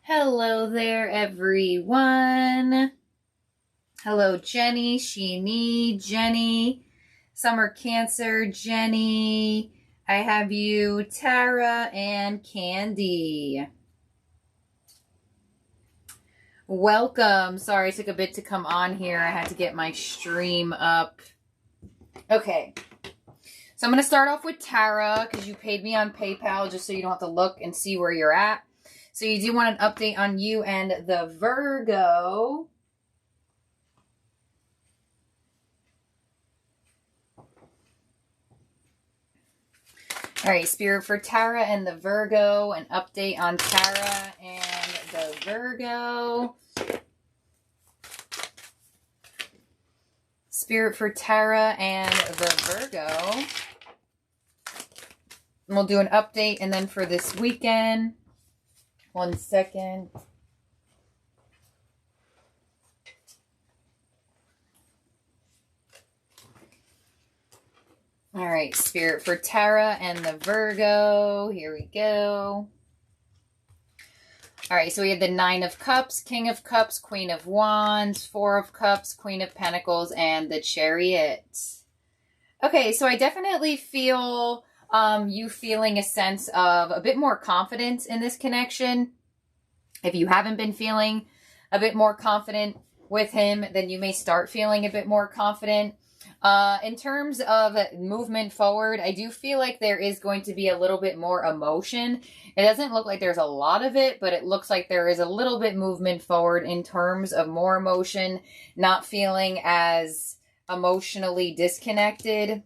Hello there, everyone. Hello, Jenny, Sheenie, Jenny, Summer Cancer, Jenny. I have you, Tara, and Candy. Welcome. Sorry, it took a bit to come on here. I had to get my stream up. Okay. So I'm going to start off with Tara because you paid me on PayPal just so you don't have to look and see where you're at. So you do want an update on you and the Virgo. All right, Spirit for Tara and the Virgo. An update on Tara and the Virgo. Spirit for Tara and the Virgo. And we'll do an update and then for this weekend. 1 second. All right, Spirit for Tara and the Virgo. Here we go. All right, so we have the Nine of Cups, King of Cups, Queen of Wands, Four of Cups, Queen of Pentacles, and the Chariot. Okay, so I definitely feel you feeling a sense of a bit more confidence in this connection. If you haven't been feeling a bit more confident with him, then you may start feeling a bit more confident. In terms of movement forward, I do feel like there is going to be a little bit more emotion. It doesn't look like there's a lot of it, but it looks like there is a little bit movement forward in terms of more emotion, not feeling as emotionally disconnected.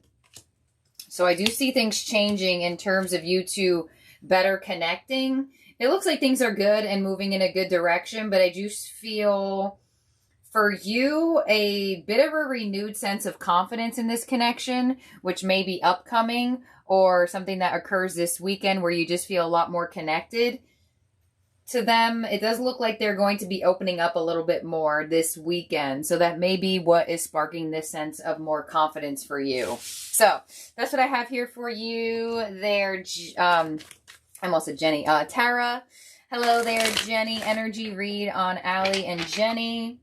So I do see things changing in terms of you two better connecting. It looks like things are good and moving in a good direction, but I do feel for you a bit of a renewed sense of confidence in this connection, which may be upcoming or something that occurs this weekend where you just feel a lot more connected to them. It does look like they're going to be opening up a little bit more this weekend. So that may be what is sparking this sense of more confidence for you. So that's what I have here for you there. I almost said Jenny. Tara. Hello there, Jenny. Energy read on Allie and Jenny.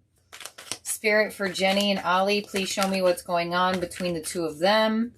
Spirit for Jenny and Ollie, please show me what's going on between the two of them.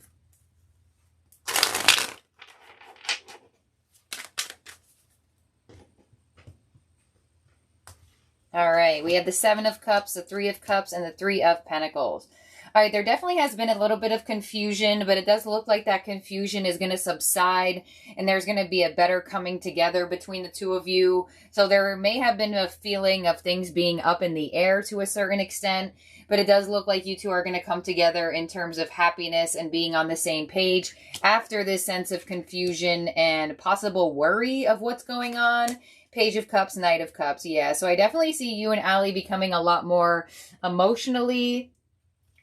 All right, we have the Seven of Cups, the Three of Cups, and the Three of Pentacles. All right, there definitely has been a little bit of confusion, but it does look like that confusion is going to subside and there's going to be a better coming together between the two of you. So there may have been a feeling of things being up in the air to a certain extent, but it does look like you two are going to come together in terms of happiness and being on the same page after this sense of confusion and possible worry of what's going on. Page of Cups, Knight of Cups. Yeah, so I definitely see you and Allie becoming a lot more emotionally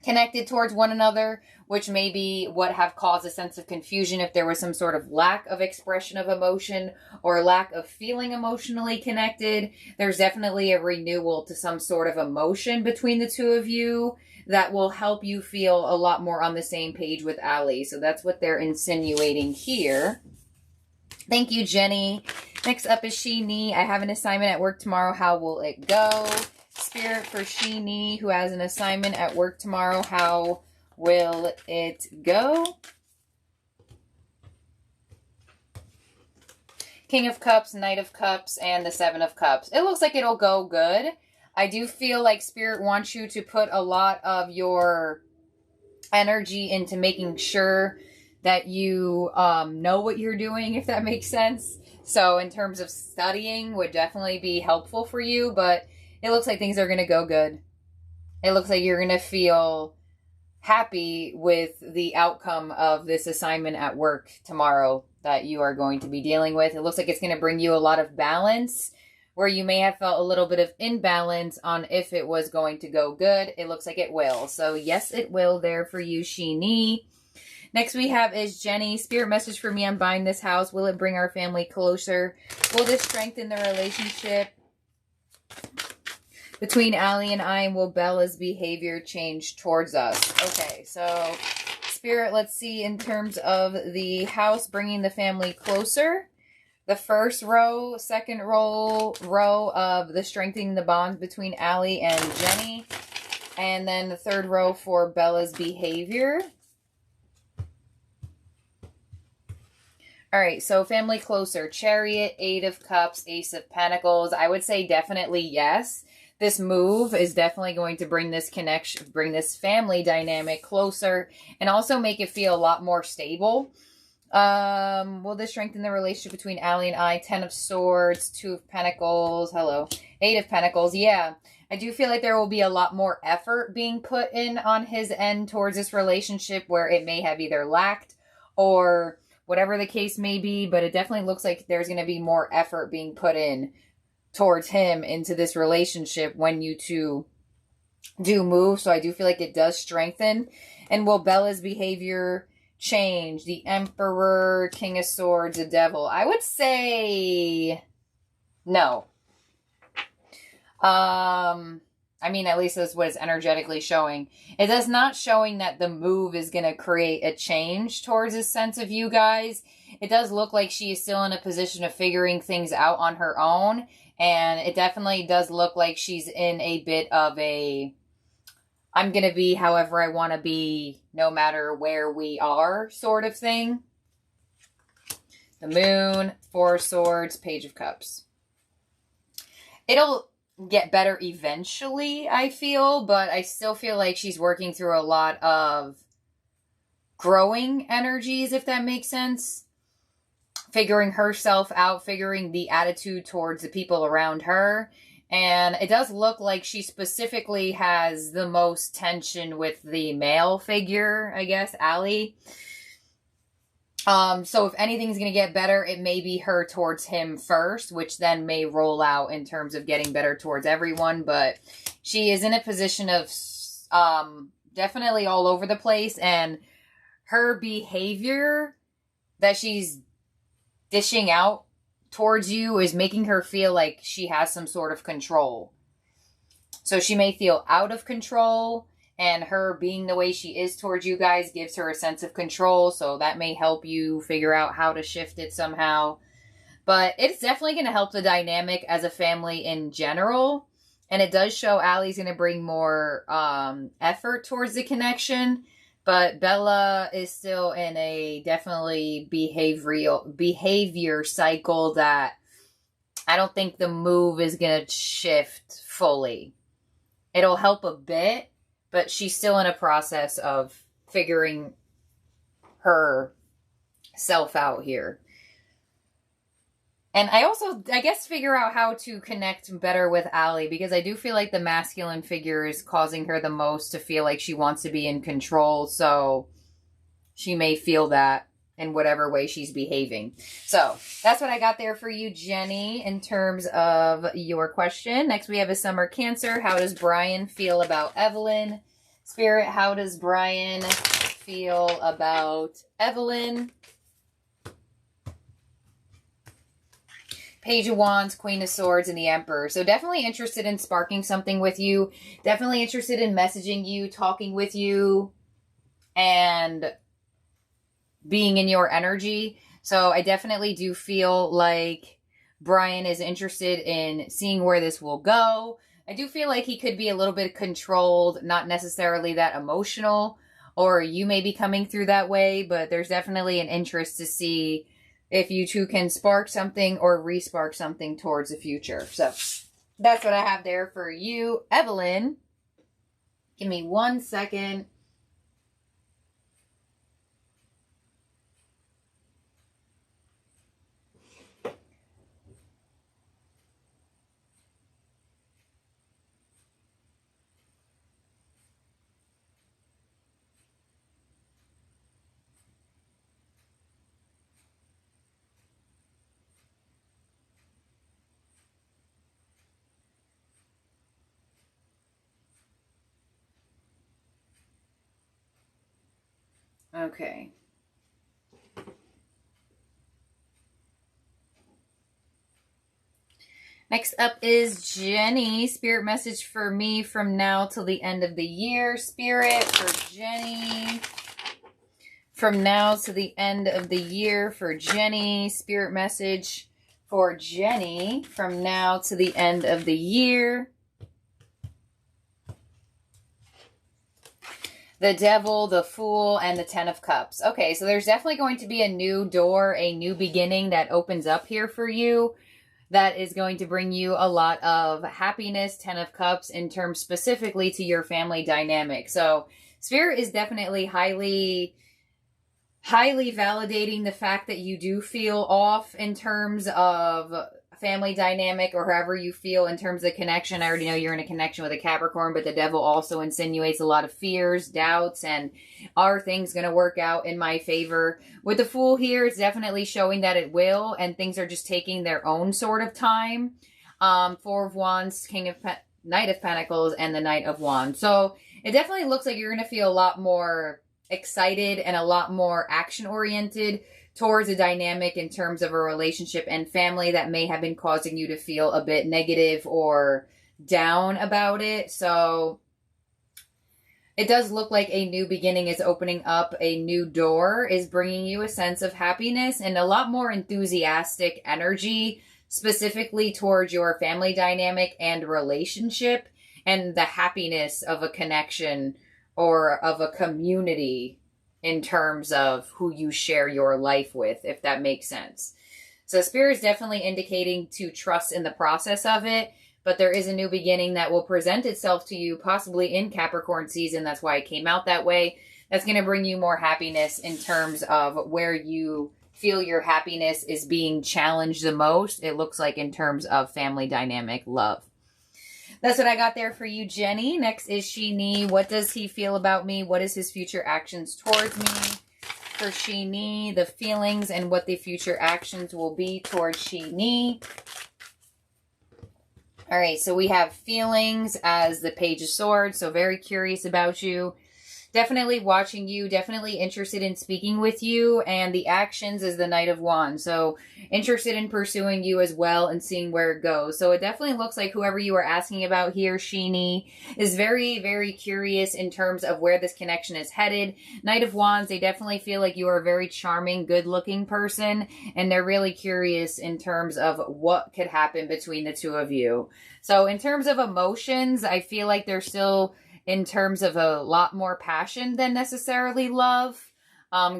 connected towards one another, which may be what have caused a sense of confusion if there was some sort of lack of expression of emotion or lack of feeling emotionally connected. There's definitely a renewal to some sort of emotion between the two of you that will help you feel a lot more on the same page with Allie. So that's what they're insinuating here. Thank you, Jenny. Next up is Sheenie. I have an assignment at work tomorrow. How will it go? Spirit for Sheenie, who has an assignment at work tomorrow. How will it go? King of Cups, Knight of Cups, and the Seven of Cups. It looks like it'll go good. I do feel like Spirit wants you to put a lot of your energy into making sure that you know what you're doing, if that makes sense. So in terms of studying would definitely be helpful for you, but it looks like things are going to go good. It looks like you're going to feel happy with the outcome of this assignment at work tomorrow that you are going to be dealing with. It looks like it's going to bring you a lot of balance where you may have felt a little bit of imbalance on if it was going to go good. It looks like it will. So yes, it will there for you, Sheenie. Next we have is Jenny. Spirit message for me. I'm buying this house. Will it bring our family closer? Will this strengthen the relationship between Allie and I? And will Bella's behavior change towards us? Okay, so Spirit, let's see in terms of the house bringing the family closer. The first row, second row of the strengthening the bond between Allie and Jenny. And then the third row for Bella's behavior. All right, so family closer. Chariot, Eight of Cups, Ace of Pentacles. I would say definitely yes. This move is definitely going to bring this connection, bring this family dynamic closer, and also make it feel a lot more stable. Will this strengthen the relationship between Allie and I? 10 of Swords, 2 of Pentacles, hello, 8 of Pentacles. Yeah, I do feel like there will be a lot more effort being put in on his end towards this relationship where it may have either lacked or whatever the case may be, but it definitely looks like there's going to be more effort being put in towards him into this relationship when you two do move. So I do feel like it does strengthen. And will Bella's behavior change? The Emperor, King of Swords, the Devil. I would say no. I mean, at least that's what it's energetically showing. It is not showing that the move is going to create a change towards his sense of you guys. It does look like she is still in a position of figuring things out on her own. And it definitely does look like she's in a bit of a, I'm going to be however I want to be, no matter where we are sort of thing. The Moon, Four of Swords, Page of Cups. It'll get better eventually, I feel, but I still feel like she's working through a lot of growing energies, if that makes sense. Figuring herself out, figuring the attitude towards the people around her. And it does look like she specifically has the most tension with the male figure, I guess, Allie. So if anything's going to get better, it may be her towards him first, which then may roll out in terms of getting better towards everyone. But she is in a position of definitely all over the place. And her behavior that she's dishing out towards you is making her feel like she has some sort of control. So she may feel out of control. And her being the way she is towards you guys gives her a sense of control. So that may help you figure out how to shift it somehow. But it's definitely going to help the dynamic as a family in general. And it does show Allie's going to bring more effort towards the connection. But Bella is still in a definitely behavior cycle that I don't think the move is going to shift fully. It'll help a bit. But she's still in a process of figuring herself out here. And I guess, figure out how to connect better with Allie. Because I do feel like the masculine figure is causing her the most to feel like she wants to be in control. So she may feel that in whatever way she's behaving. So that's what I got there for you, Jenny, in terms of your question. Next, we have a summer Cancer. How does Brian feel about Evelyn? Spirit, how does Brian feel about Evelyn? Page of Wands, Queen of Swords, and the Emperor. So definitely interested in sparking something with you. Definitely interested in messaging you, talking with you, and being in your energy. So I definitely do feel like Brian is interested in seeing where this will go. I do feel like he could be a little bit controlled, not necessarily that emotional, or you may be coming through that way, but there's definitely an interest to see if you two can spark something or re-spark something towards the future. So that's what I have there for you, Evelyn. Give me 1 second. Okay. Next up is Jenny. Spirit message for me from now till the end of the year. Spirit for Jenny. From now to the end of the year for Jenny. Spirit message for Jenny from now to the end of the year. The Devil, the Fool, and the Ten of Cups. Okay, so there's definitely going to be a new door, a new beginning that opens up here for you. That is going to bring you a lot of happiness, Ten of Cups, in terms specifically to your family dynamic. So Spirit is definitely highly validating the fact that you do feel off in terms of family dynamic, or however you feel in terms of connection. I already know you're in a connection with a Capricorn, but the Devil also insinuates a lot of fears, doubts, and are things going to work out in my favor? With the Fool here, it's definitely showing that it will, and things are just taking their own sort of time. Four of Wands, Knight of Pentacles, and the Knight of Wands. So it definitely looks like you're going to feel a lot more excited and a lot more action-oriented towards a dynamic in terms of a relationship and family that may have been causing you to feel a bit negative or down about it. So it does look like a new beginning is opening up. A new door is bringing you a sense of happiness and a lot more enthusiastic energy, specifically towards your family dynamic and relationship and the happiness of a connection or of a community in terms of who you share your life with, if that makes sense. So Spirit is definitely indicating to trust in the process of it, but there is a new beginning that will present itself to you, possibly in Capricorn season. That's why it came out that way. That's going to bring you more happiness in terms of where you feel your happiness is being challenged the most. It looks like in terms of family dynamic, love. That's what I got there for you, Jenny. Next is Sheenie. What does he feel about me? What is his future actions towards me? For Sheenie, the feelings and what the future actions will be towards Sheenie. All right, so we have feelings as the Page of Swords. So very curious about you. Definitely watching you, definitely interested in speaking with you, and the actions is the Knight of Wands. So interested in pursuing you as well and seeing where it goes. So it definitely looks like whoever you are asking about here, Sheenie, is very, very curious in terms of where this connection is headed. Knight of Wands, they definitely feel like you are a very charming, good-looking person, and they're really curious in terms of what could happen between the two of you. So in terms of emotions, I feel like they're still in terms of a lot more passion than necessarily love.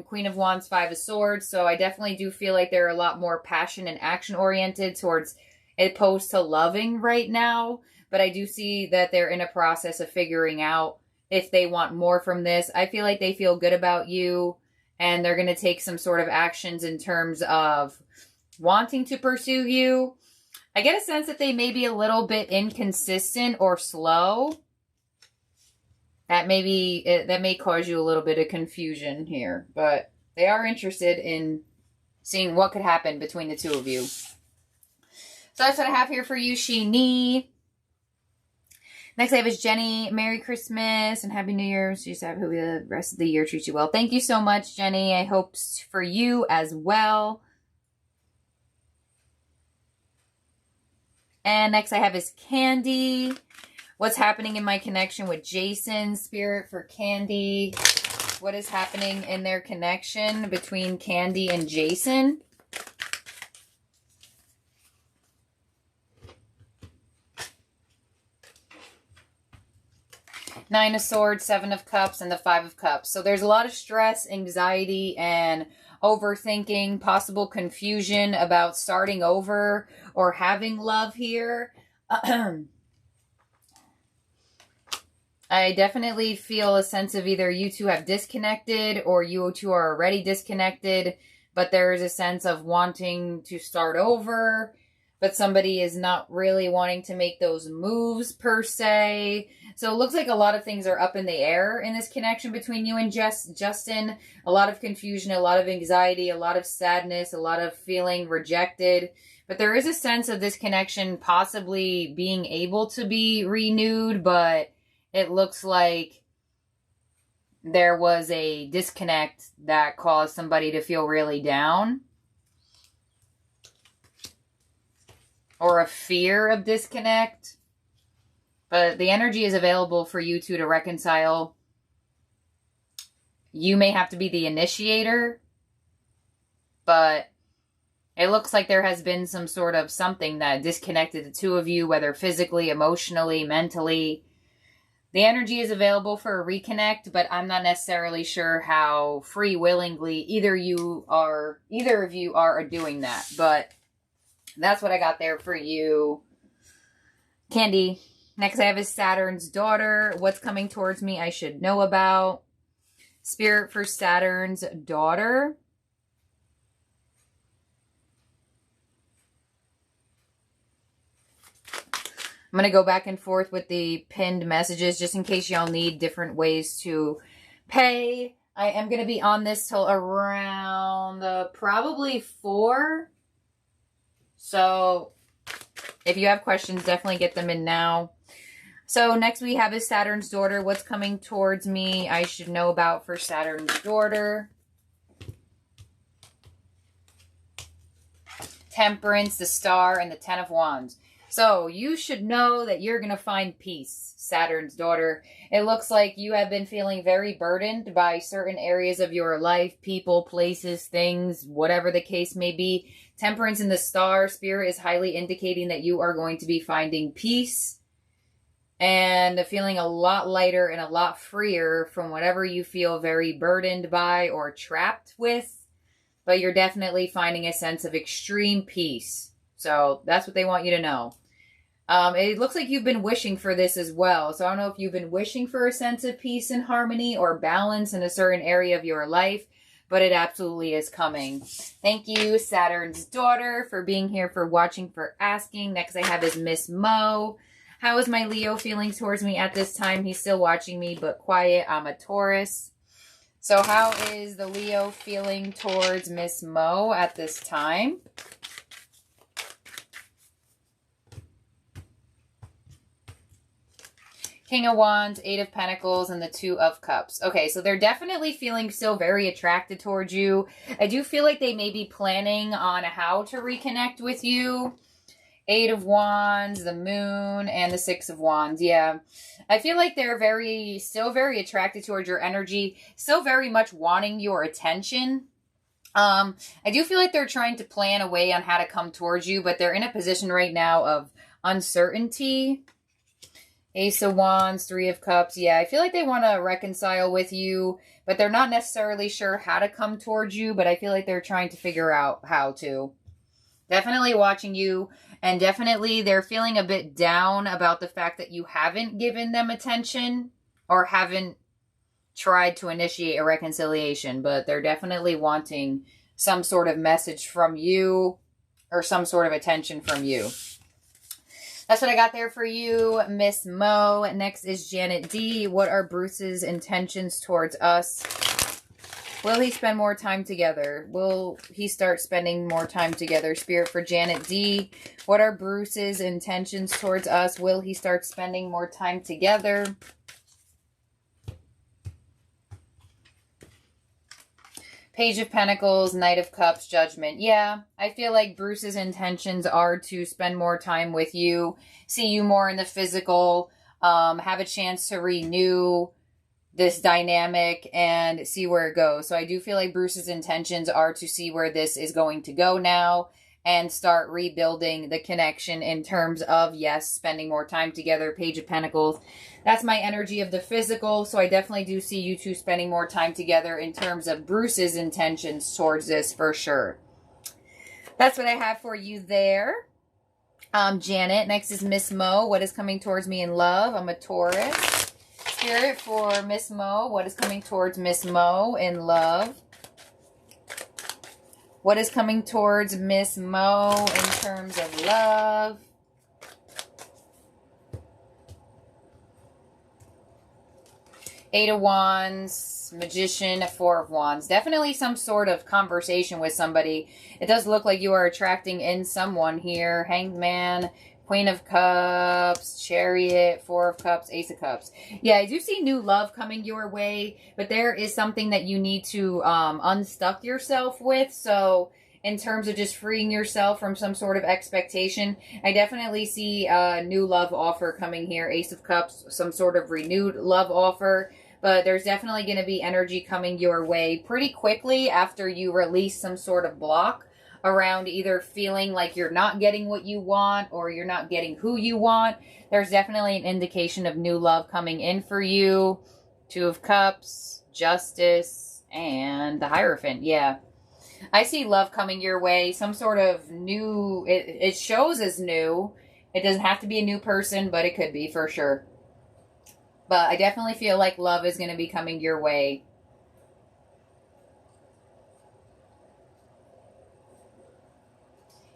Queen of Wands, Five of Swords. So I definitely do feel like they're a lot more passion and action oriented towards opposed to loving right now. But I do see that they're in a process of figuring out if they want more from this. I feel like they feel good about you and they're going to take some sort of actions in terms of wanting to pursue you. I get a sense that they may be a little bit inconsistent or slow. That may cause you a little bit of confusion here, but they are interested in seeing what could happen between the two of you. So that's what I have here for you, Sheenie. Next I have is Jenny. Merry Christmas and Happy New Year. So just hope the rest of the year treats you well. Thank you so much, Jenny. I hope for you as well. And next I have is Candy. What's happening in my connection with Jason? Spirit for Candy. What is happening in their connection between Candy and Jason? Nine of Swords, Seven of Cups, and the Five of Cups. So there's a lot of stress, anxiety, and overthinking, possible confusion about starting over or having love here. I definitely feel a sense of either you two have disconnected or you two are already disconnected, but there is a sense of wanting to start over, but somebody is not really wanting to make those moves per se. So it looks like a lot of things are up in the air in this connection between you and Justin. A lot of confusion, a lot of anxiety, a lot of sadness, a lot of feeling rejected. But there is a sense of this connection possibly being able to be renewed, but it looks like there was a disconnect that caused somebody to feel really down. Or a fear of disconnect. But the energy is available for you two to reconcile. You may have to be the initiator. But It looks like there has been some sort of something that disconnected the two of you, whether physically, emotionally, mentally. The energy is available for a reconnect, but I'm not necessarily sure how willingly either of you are doing that. But that's what I got there for you, Candy. Next I have is Saturn's daughter. What's coming towards me I should know about. Spirit for Saturn's daughter. I'm going to go back and forth with the pinned messages just in case y'all need different ways to pay. I am going to be on this till around probably 4. So if you have questions, definitely get them in now. So next we have is Saturn's daughter. What's coming towards me I should know about for Saturn's daughter. Temperance, the Star, and the 10 of Wands. So you should know that you're going to find peace, Saturn's daughter. It looks like you have been feeling very burdened by certain areas of your life, people, places, things, whatever the case may be. Temperance in the Star, Spirit is highly indicating that you are going to be finding peace and feeling a lot lighter and a lot freer from whatever you feel very burdened by or trapped with. But you're definitely finding a sense of extreme peace. So that's what they want you to know. It looks like you've been wishing for this as well. So I don't know if you've been wishing for a sense of peace and harmony or balance in a certain area of your life, but it absolutely is coming. Thank you, Saturn's daughter, for being here, for watching, for asking. Next I have is Miss Mo. How is my Leo feeling towards me at this time? He's still watching me, but quiet. I'm a Taurus. So how is the Leo feeling towards Miss Mo at this time? King of Wands, 8 of Pentacles, and the 2 of Cups. Okay, so they're definitely feeling still very attracted towards you. I do feel like they may be planning on how to reconnect with you. 8 of Wands, the Moon, and the 6 of Wands. Yeah, I feel like they're still very attracted towards your energy, still very much wanting your attention. I do feel like they're trying to plan a way on how to come towards you, but they're in a position right now of uncertainty. Ace of Wands, 3 of Cups. Yeah, I feel like they want to reconcile with you, but they're not necessarily sure how to come towards you, but I feel like they're trying to figure out how to. Definitely watching you, and definitely they're feeling a bit down about the fact that you haven't given them attention or haven't tried to initiate a reconciliation, but they're definitely wanting some sort of message from you or some sort of attention from you. That's what I got there for you, Miss Mo. Next is Janet D. What are Bruce's intentions towards us? Will he spend more time together? Will he start spending more time together? Spirit for Janet D. What are Bruce's intentions towards us? Will he start spending more time together? Page of Pentacles, Knight of Cups, Judgment. Yeah, I feel like Bruce's intentions are to spend more time with you, see you more in the physical, have a chance to renew this dynamic and see where it goes. So I do feel like Bruce's intentions are to see where this is going to go now and start rebuilding the connection in terms of, yes, spending more time together. Page of Pentacles. That's my energy of the physical. So I definitely do see you two spending more time together in terms of Bruce's intentions towards this for sure. That's what I have for you there. Janet. Next is Miss Mo. What is coming towards me in love? I'm a Taurus. Spirit for Miss Mo. What is coming towards Miss Mo in love? What is coming towards Miss Mo in terms of love? Eight of Wands, Magician, 4 of Wands. Definitely some sort of conversation with somebody. It does look like you are attracting in someone here. Hanged Man, Queen of Cups, Chariot, 4 of Cups, Ace of Cups. Yeah, I do see new love coming your way, but there is something that you need to unstuck yourself with. So in terms of just freeing yourself from some sort of expectation, I definitely see a new love offer coming here. Ace of Cups, some sort of renewed love offer. But there's definitely going to be energy coming your way pretty quickly after you release some sort of block around either feeling like you're not getting what you want or you're not getting who you want. There's definitely an indication of new love coming in for you. Two of Cups, Justice, and the Hierophant. Yeah. I see love coming your way. Some sort of new, it shows as new. It doesn't have to be a new person, but it could be for sure. But I definitely feel like love is going to be coming your way.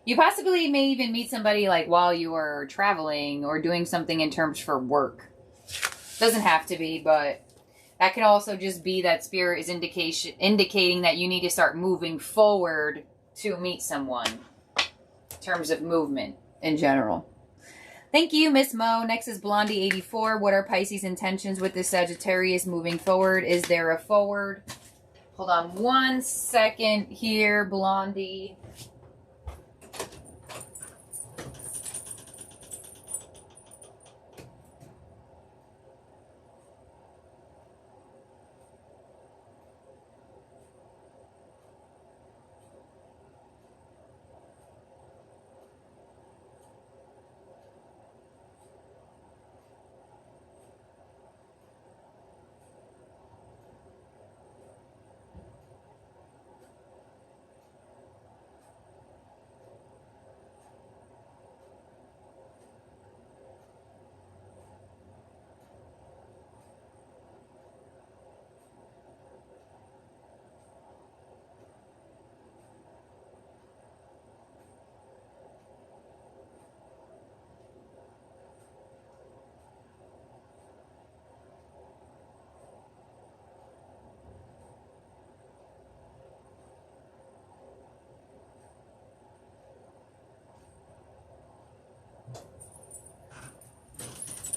You possibly may even meet somebody like while you are traveling or doing something in terms for work. Doesn't have to be, but that could also just be that Spirit is indicating that you need to start moving forward to meet someone. In terms of movement in general. Thank you, Miss Mo. Next is Blondie84. What are Pisces' intentions with this Sagittarius moving forward? Is there a forward? Hold on one second here, Blondie.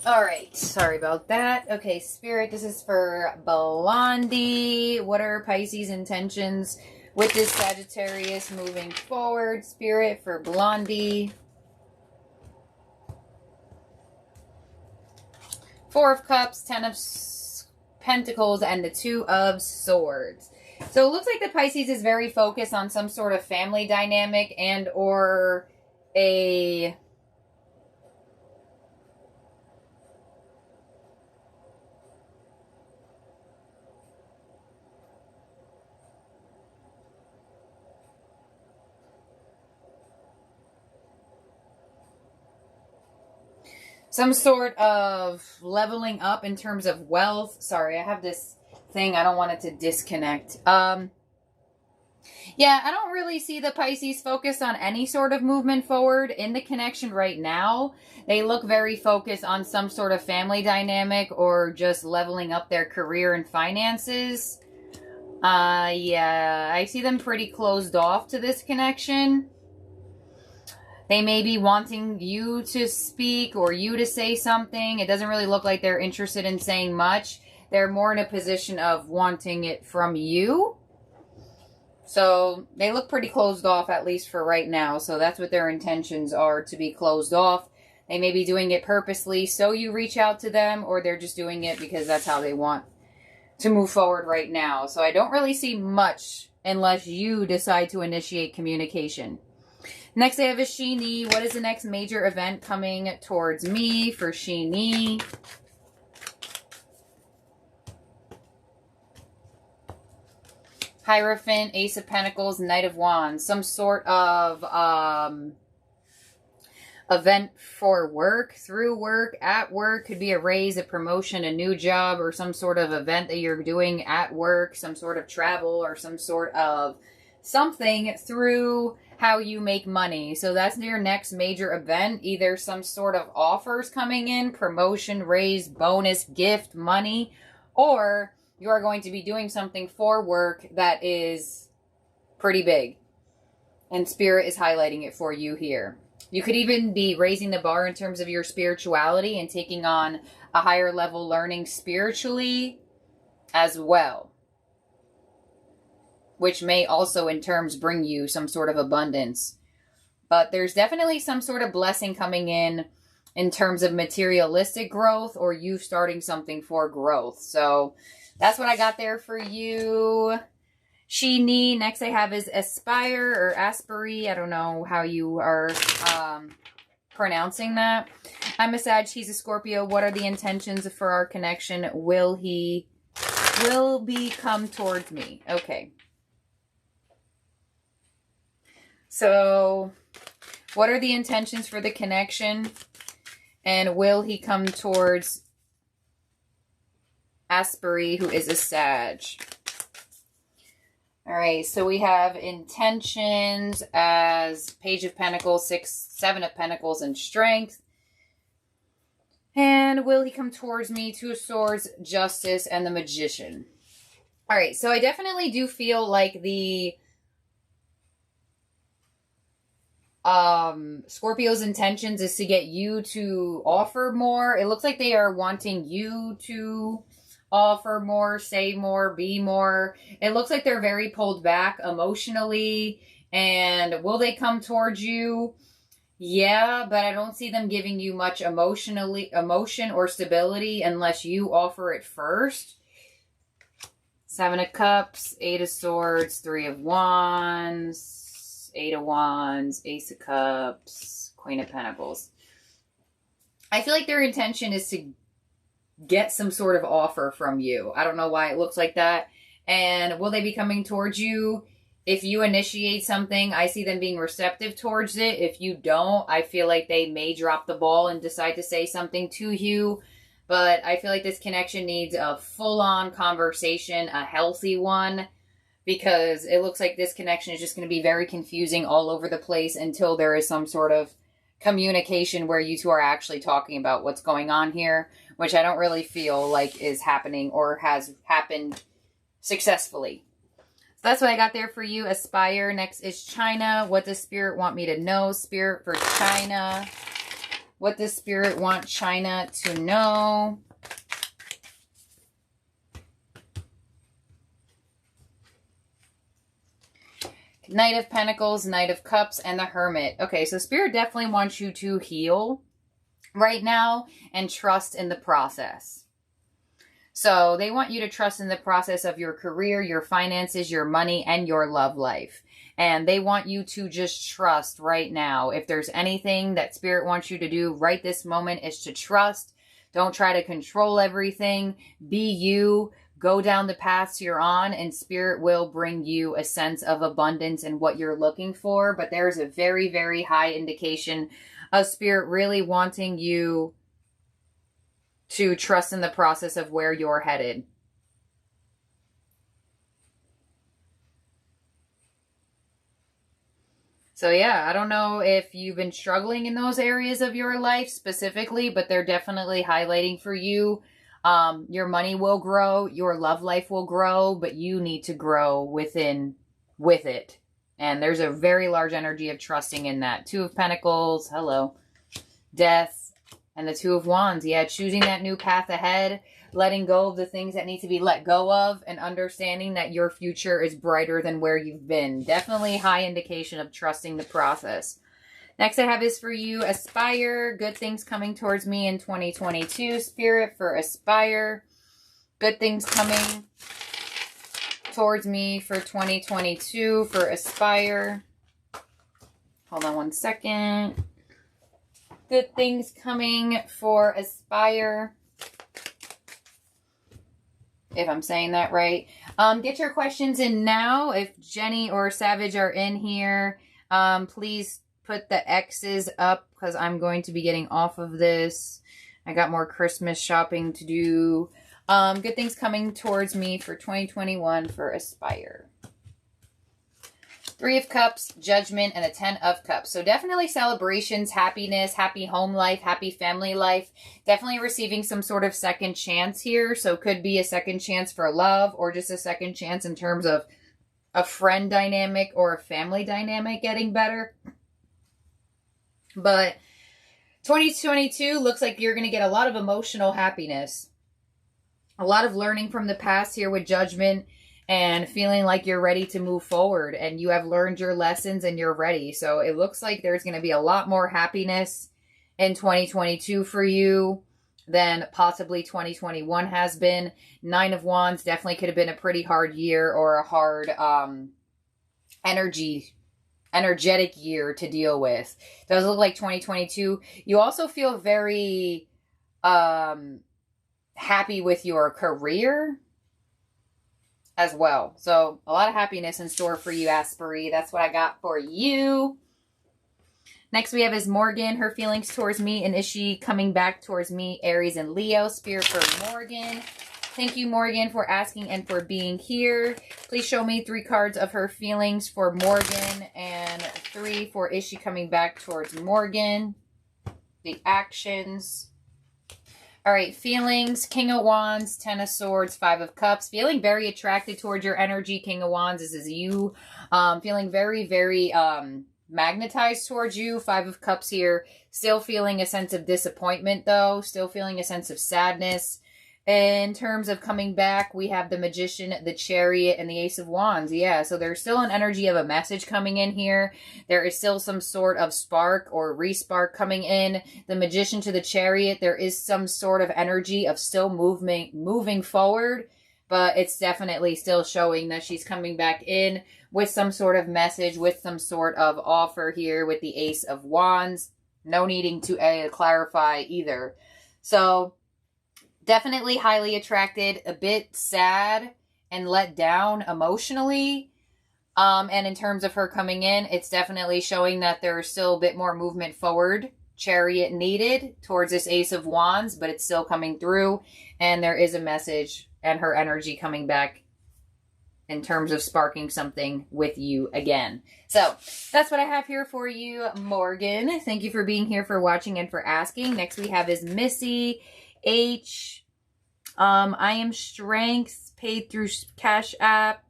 All right, sorry about that. Okay, Spirit, this is for Blondie. What are Pisces' intentions with this Sagittarius moving forward? Spirit, for Blondie. Four of Cups, Ten of Pentacles, and the Two of Swords. So it looks like the Pisces is very focused on some sort of family dynamic and or a... some sort of leveling up in terms of wealth. Sorry, I have this thing. I don't want it to disconnect. Yeah, I don't really see the Pisces focused on any sort of movement forward in the connection right now. They look very focused on some sort of family dynamic or just leveling up their career and finances. Yeah, I see them pretty closed off to this connection. They may be wanting you to speak or you to say something. It doesn't really look like they're interested in saying much. They're more in a position of wanting it from you. So they look pretty closed off, at least for right now. So that's what their intentions are, to be closed off. They may be doing it purposely so you reach out to them, or they're just doing it because that's how they want to move forward right now. So I don't really see much unless you decide to initiate communication. Next I have a Sheenie. What is the next major event coming towards me for Sheenie? Hierophant, Ace of Pentacles, Knight of Wands. Some sort of event for work, through work, at work. Could be a raise, a promotion, a new job, or some sort of event that you're doing at work. Some sort of travel or some sort of something through how you make money. So that's your next major event. Either some sort of offers coming in, promotion, raise, bonus, gift, money, or you are going to be doing something for work that is pretty big. And Spirit is highlighting it for you here. You could even be raising the bar in terms of your spirituality and taking on a higher level learning spiritually as well, which may also in terms bring you some sort of abundance. But there's definitely some sort of blessing coming in terms of materialistic growth or you starting something for growth. So that's what I got there for you, She, Ni. Next I have is Aspire or Aspire. I don't know how you are pronouncing that. I'm a Sag. He's a Scorpio. What are the intentions for our connection? Will he come towards me? Okay. So, what are the intentions for the connection? And will he come towards Aspire, who is a Sag? All right, so we have intentions as Page of Pentacles, 7 of Pentacles, and Strength. And will he come towards me? 2 of Swords, Justice, and the Magician. All right, so I definitely do feel like the Scorpio's intentions is to get you to offer more. It looks like they are wanting you to offer more, say more, be more. It looks like they're very pulled back emotionally. And will they come towards you? Yeah, but I don't see them giving you much emotion or stability unless you offer it first. 7 of Cups, 8 of Swords, 3 of Wands, 8 of Wands, Ace of Cups, Queen of Pentacles. I feel like their intention is to get some sort of offer from you. I don't know why it looks like that. And will they be coming towards you? If you initiate something, I see them being receptive towards it. If you don't, I feel like they may drop the ball and decide to say something to you. But I feel like this connection needs a full-on conversation, a healthy one, because it looks like this connection is just going to be very confusing all over the place until there is some sort of communication where you two are actually talking about what's going on here, which I don't really feel like is happening or has happened successfully. So that's what I got there for you, Aspire. Next is China. What does Spirit want me to know? Spirit for China. What does Spirit want China to know? Knight of Pentacles, Knight of Cups, and the Hermit. Okay, so Spirit definitely wants you to heal right now and trust in the process. So they want you to trust in the process of your career, your finances, your money, and your love life. And they want you to just trust right now. If there's anything that Spirit wants you to do right this moment, is to trust. Don't try to control everything. Be you. Go down the paths you're on, and Spirit will bring you a sense of abundance and what you're looking for. But there's a very, very high indication of Spirit really wanting you to trust in the process of where you're headed. So yeah, I don't know if you've been struggling in those areas of your life specifically, but they're definitely highlighting for you. Your money will grow, your love life will grow, but you need to grow with it. And there's a very large energy of trusting in that. 2 of Pentacles, hello, Death, and the 2 of Wands. Yeah, choosing that new path ahead, letting go of the things that need to be let go of, and understanding that your future is brighter than where you've been. Definitely high indication of trusting the process. Next I have is for you, Aspire. Good things coming towards me in 2022. Spirit for Aspire. Good things coming towards me for 2022 for Aspire. Hold on one second. Good things coming for Aspire. If I'm saying that right. Get your questions in now. If Jenny or Savage are in here, please put the X's up because I'm going to be getting off of this. I got more Christmas shopping to do. Good things coming towards me for 2021 for Aspire. 3 of Cups, Judgment, and the 10 of Cups. So definitely celebrations, happiness, happy home life, happy family life. Definitely receiving some sort of second chance here. So could be a second chance for love or just a second chance in terms of a friend dynamic or a family dynamic getting better. But 2022 looks like you're going to get a lot of emotional happiness. A lot of learning from the past here with Judgment and feeling like you're ready to move forward and you have learned your lessons and you're ready. So it looks like there's going to be a lot more happiness in 2022 for you. than possibly 2021 has been. 9 of Wands definitely could have been a pretty hard year or a hard energetic year to deal with. Does look like 2022. You also feel very happy with your career as well. So a lot of happiness in store for you, Asprey. That's what I got for you. Next we have is Morgan, her feelings towards me, and is she coming back towards me? Aries and Leo. Spirit for Morgan. Thank you, Morgan, for asking and for being here. Please show me 3 cards of her feelings for Morgan and 3 for is she coming back towards Morgan. The actions. All right, feelings, King of Wands, 10 of Swords, 5 of Cups. Feeling very attracted towards your energy, King of Wands. This is you. Feeling very, very magnetized towards you. 5 of Cups here. Still feeling a sense of disappointment, though. Still feeling a sense of sadness. In terms of coming back, we have the Magician, the Chariot, and the Ace of Wands. Yeah, so there's still an energy of a message coming in here. There is still some sort of spark or re-spark coming in. The Magician to the Chariot, there is some sort of energy of still moving forward, but it's definitely still showing that she's coming back in with some sort of message, with some sort of offer here with the Ace of Wands. No needing to clarify either. So definitely highly attracted, a bit sad and let down emotionally. And in terms of her coming in, it's definitely showing that there's still a bit more movement forward. Chariot needed towards this Ace of Wands, but it's still coming through. And there is a message and her energy coming back in terms of sparking something with you again. So that's what I have here for you, Morgan. Thank you for being here, for watching, and for asking. Next we have is Missy H. I am Strength, paid through Cash App.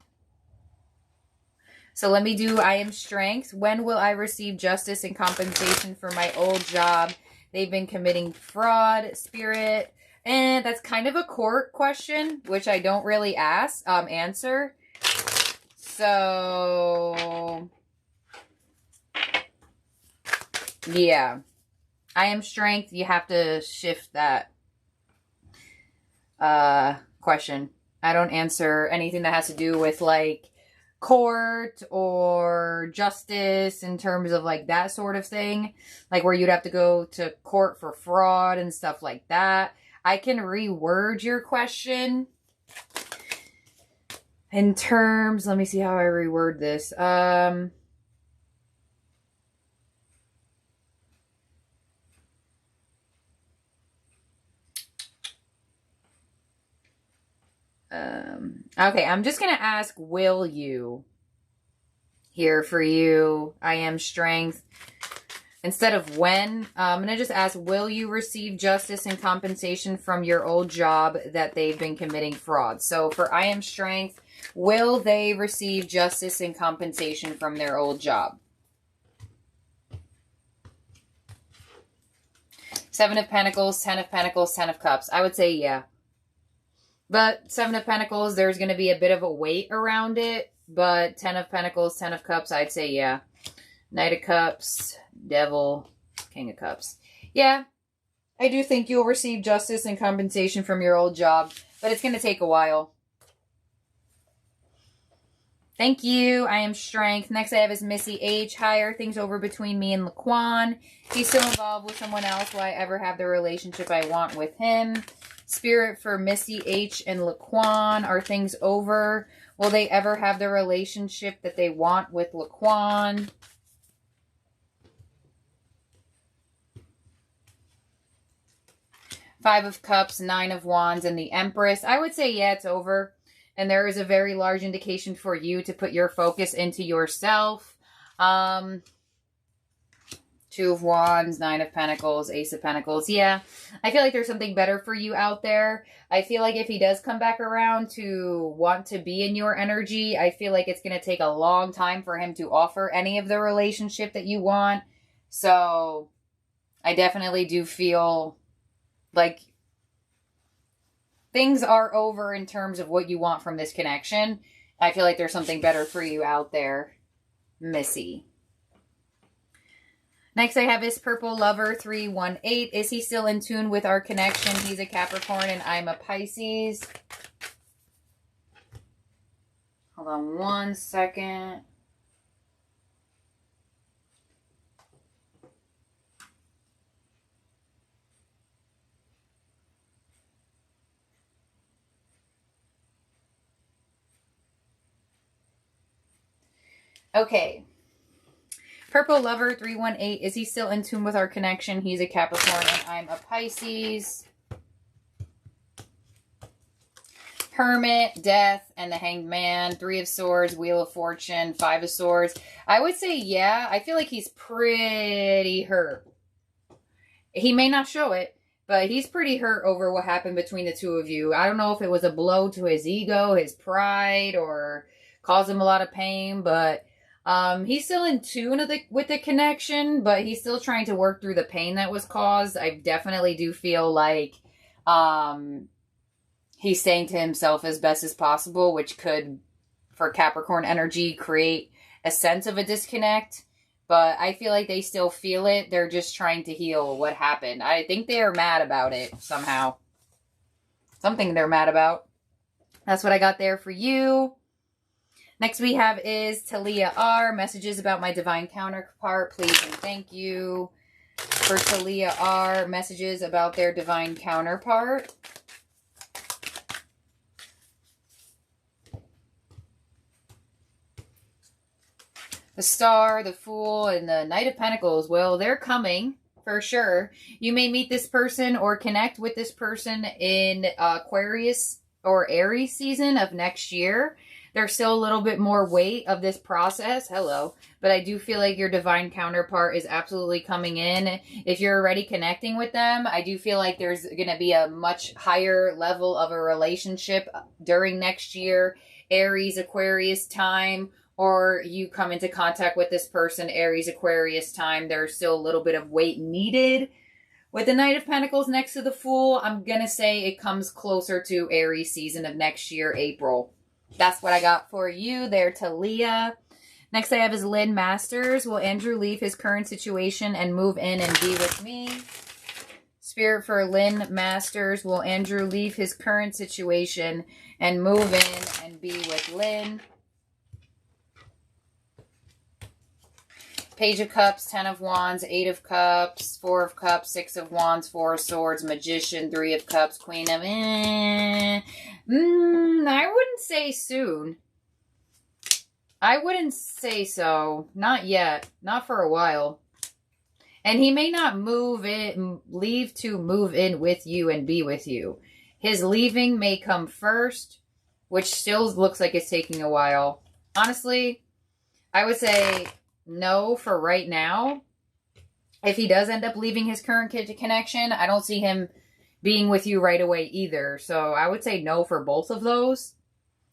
So let me do I am Strength. When will I receive justice and compensation for my old job? They've been committing fraud, Spirit. And that's kind of a court question, which I don't really answer. So yeah. I am Strength. You have to shift that question. I don't answer anything that has to do with like court or justice in terms of like that sort of thing, like where you'd have to go to court for fraud and stuff like that. I can reword your question in terms, let me see how I reword this. Okay, I'm just going to ask, will you? Here for you, I am Strength. Instead of when, I'm going to just ask, will you receive justice and compensation from your old job that they've been committing fraud? So for I am Strength, will they receive justice and compensation from their old job? 7 of Pentacles, 10 of Pentacles, 10 of Cups. I would say yeah. But 7 of Pentacles, there's going to be a bit of a weight around it. But 10 of Pentacles, 10 of Cups, I'd say yeah. Knight of Cups, Devil, King of Cups. Yeah, I do think you'll receive justice and compensation from your old job. But it's going to take a while. Thank you. I am Strength. Next I have is Missy H. Hi, are things over between me and Laquan? He's still involved with someone else. Will I ever have the relationship I want with him? Spirit for Missy H. and Laquan. Are things over? Will they ever have the relationship that they want with Laquan? Five of Cups, 9 of Wands, and the Empress. I would say, yeah, it's over. And there is a very large indication for you to put your focus into yourself. 2 of Wands, 9 of Pentacles, Ace of Pentacles. Yeah, I feel like there's something better for you out there. I feel like if he does come back around to want to be in your energy, I feel like it's going to take a long time for him to offer any of the relationship that you want. So I definitely do feel like things are over in terms of what you want from this connection. I feel like there's something better for you out there, Missy. Next, I have is Purple Lover 318. Is he still in tune with our connection? He's a Capricorn and I'm a Pisces. Hold on one second. Okay. Purple Lover 318. Is he still in tune with our connection? He's a Capricorn and I'm a Pisces. Hermit, Death, and the Hanged Man. 3 of Swords, Wheel of Fortune, 5 of Swords. I would say, yeah, I feel like he's pretty hurt. He may not show it, but he's pretty hurt over what happened between the two of you. I don't know if it was a blow to his ego, his pride, or caused him a lot of pain, but he's still in tune with the connection, but he's still trying to work through the pain that was caused. I definitely do feel like he's staying to himself as best as possible, which could, for Capricorn energy, create a sense of a disconnect. But I feel like they still feel it. They're just trying to heal what happened. I think they are mad about it somehow. Something they're mad about. That's what I got there for you. Next we have is Talia R. Messages about my divine counterpart. Please and thank you. For Talia R. Messages about their divine counterpart. The Star, the Fool, and the Knight of Pentacles. Well, they're coming for sure. You may meet this person or connect with this person in Aquarius or Aries season of next year. There's still a little bit more weight of this process. Hello. But I do feel like your divine counterpart is absolutely coming in. If you're already connecting with them, I do feel like there's going to be a much higher level of a relationship during next year, Aries, Aquarius time. Or you come into contact with this person, Aries, Aquarius time. There's still a little bit of weight needed. With the Knight of Pentacles next to the Fool, I'm going to say it comes closer to Aries season of next year, April. That's what I got for you there, Talia. Next I have is Lynn Masters. Will Andrew leave his current situation and move in and be with me? Spirit for Lynn Masters. Will Andrew leave his current situation and move in and be with Lynn? Page of Cups, 10 of Wands, 8 of Cups, 4 of Cups, 6 of Wands, 4 of Swords, Magician, 3 of Cups, Queen of... I wouldn't say soon. I wouldn't say so. Not yet. Not for a while. And he may not leave to move in with you and be with you. His leaving may come first, which still looks like it's taking a while. Honestly, I would say... no for right now. If he does end up leaving his current connection, I don't see him being with you right away either. So I would say no for both of those.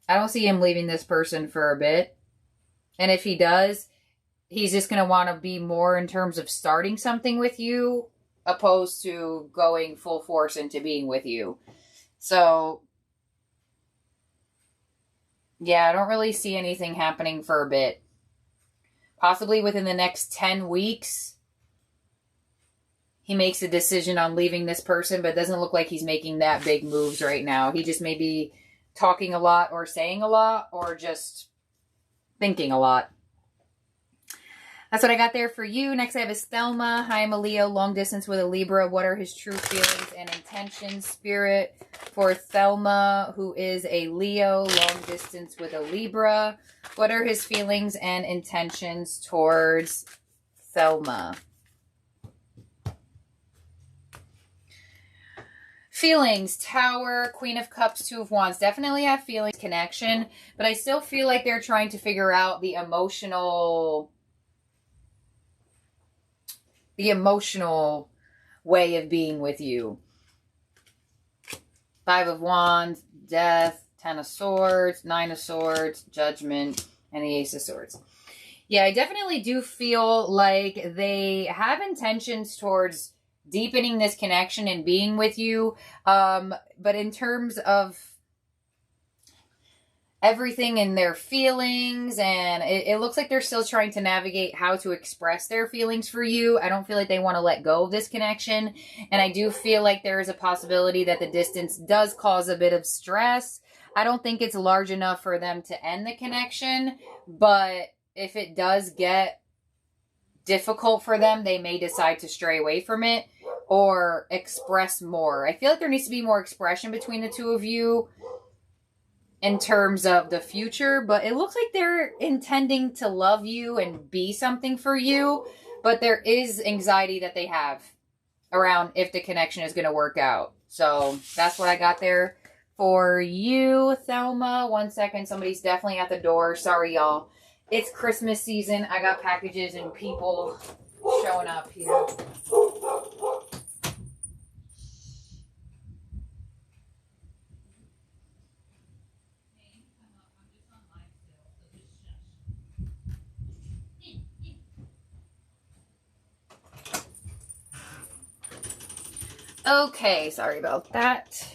I don't see him leaving this person for a bit. And if he does, he's just going to want to be more in terms of starting something with you, opposed to going full force into being with you. So, yeah, I don't really see anything happening for a bit. Possibly within the next 10 weeks, he makes a decision on leaving this person, but it doesn't look like he's making that big moves right now. He just may be talking a lot or saying a lot or just thinking a lot. That's what I got there for you. Next I have is Thelma. Hi, I'm a Leo, long distance with a Libra. What are his true feelings and intentions? Spirit for Thelma, who is a Leo, long distance with a Libra. What are his feelings and intentions towards Thelma? Feelings, Tower, Queen of Cups, 2 of Wands. Definitely have feelings, connection, but I still feel like they're trying to figure out the emotional way of being with you. 5 of Wands, Death, 10 of Swords, 9 of Swords, Judgment, and the Ace of Swords. Yeah, I definitely do feel like they have intentions towards deepening this connection and being with you. But in terms of everything in their feelings, and it looks like they're still trying to navigate how to express their feelings for you. I don't feel like they want to let go of this connection, and I do feel like there is a possibility that the distance does cause a bit of stress. I don't think it's large enough for them to end the connection, but if it does get difficult for them, they may decide to stray away from it or express more. I feel like there needs to be more expression between the two of you in terms of the future, but it looks like they're intending to love you and be something for you, but there is anxiety that they have around if the connection is going to work out. So that's what I got there for you, Thelma. 1 second, somebody's definitely at the door. Sorry, y'all. It's Christmas season. I got packages and people showing up here. Okay, sorry about that.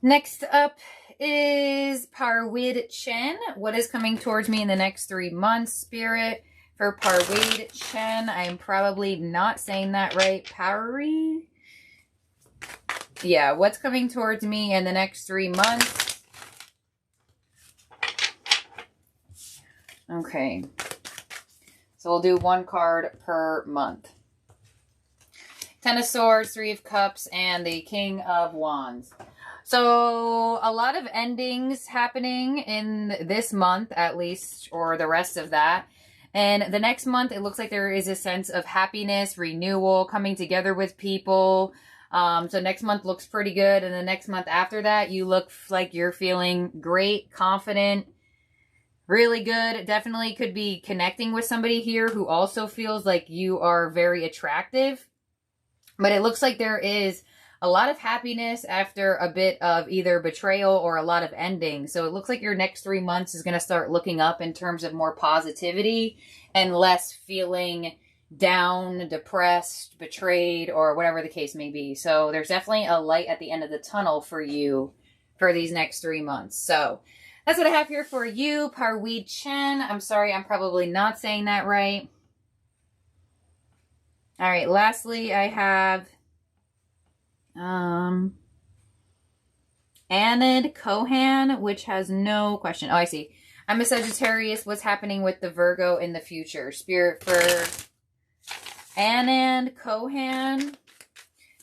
Next up is Parwid Chen. What is coming towards me in the next 3 months, Spirit? For Parwid Chen, I am probably not saying that right. Pari? Yeah, what's coming towards me in the next 3 months? Okay. So we'll do 1 card per month. Ten of Swords, 3 of Cups, and the King of Wands. So a lot of endings happening in this month, at least, or the rest of that. And the next month, it looks like there is a sense of happiness, renewal, coming together with people. So next month looks pretty good. And the next month after that, you look like you're feeling great, confident, really good. Definitely could be connecting with somebody here who also feels like you are very attractive. But it looks like there is a lot of happiness after a bit of either betrayal or a lot of ending. So it looks like your next 3 months is going to start looking up in terms of more positivity and less feeling down, depressed, betrayed, or whatever the case may be. So there's definitely a light at the end of the tunnel for you for these next 3 months. So that's what I have here for you, Parwid Chen. I'm sorry, I'm probably not saying that right. All right, lastly, I have Anand Kohan, which has no question. Oh, I see. I'm a Sagittarius. What's happening with the Virgo in the future? Spirit for Anand Kohan,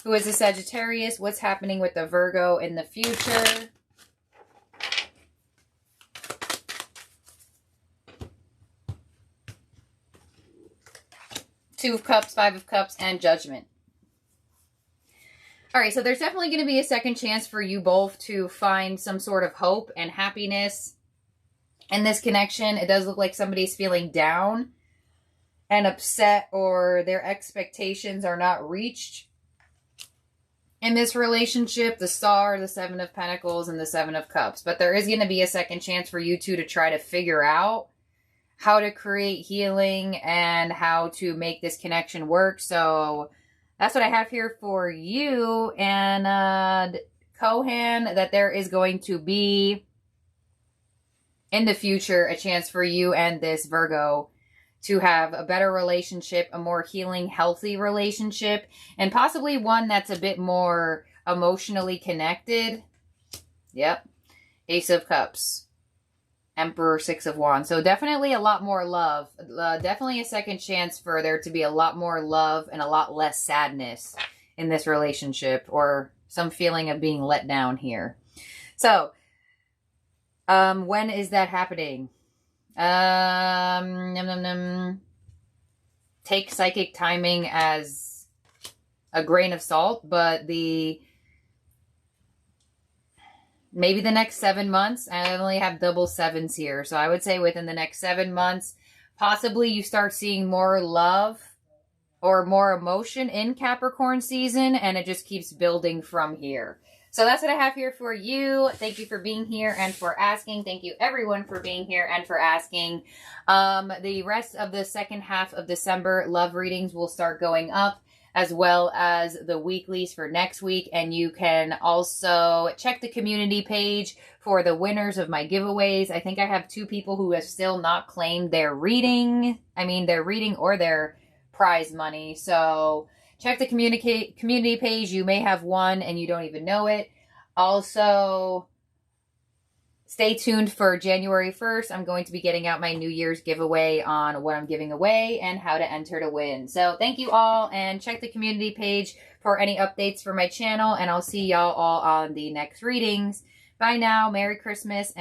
who is a Sagittarius. What's happening with the Virgo in the future? Two of Cups, 5 of Cups, and Judgment. All right, so there's definitely going to be a second chance for you both to find some sort of hope and happiness in this connection. It does look like somebody's feeling down and upset, or their expectations are not reached in this relationship. The Star, the 7 of Pentacles, and the 7 of Cups. But there is going to be a second chance for you two to try to figure out how to create healing and how to make this connection work. So that's what I have here for you. And Kohan, that there is going to be in the future a chance for you and this Virgo to have a better relationship, a more healing, healthy relationship, and possibly one that's a bit more emotionally connected. Yep. Ace of Cups. Emperor, 6 of Wands. So definitely a lot more love. Definitely a second chance for there to be a lot more love and a lot less sadness in this relationship, or some feeling of being let down here. So, when is that happening? Take psychic timing as a grain of salt, but maybe the next 7 months. I only have double sevens here. So I would say within the next 7 months, possibly you start seeing more love or more emotion in Capricorn season, and it just keeps building from here. So that's what I have here for you. Thank you for being here and for asking. Thank you everyone for being here and for asking. The rest of the second half of December love readings will start going up as well as the weeklies for next week. And you can also check the community page for the winners of my giveaways. I think I have 2 people who have still not claimed their reading. Their reading or their prize money. So check the community page. You may have won and you don't even know it. Also, stay tuned for January 1st. I'm going to be getting out my New Year's giveaway on what I'm giving away and how to enter to win. So thank you all, and check the community page for any updates for my channel, and I'll see y'all all on the next readings. Bye now. Merry Christmas.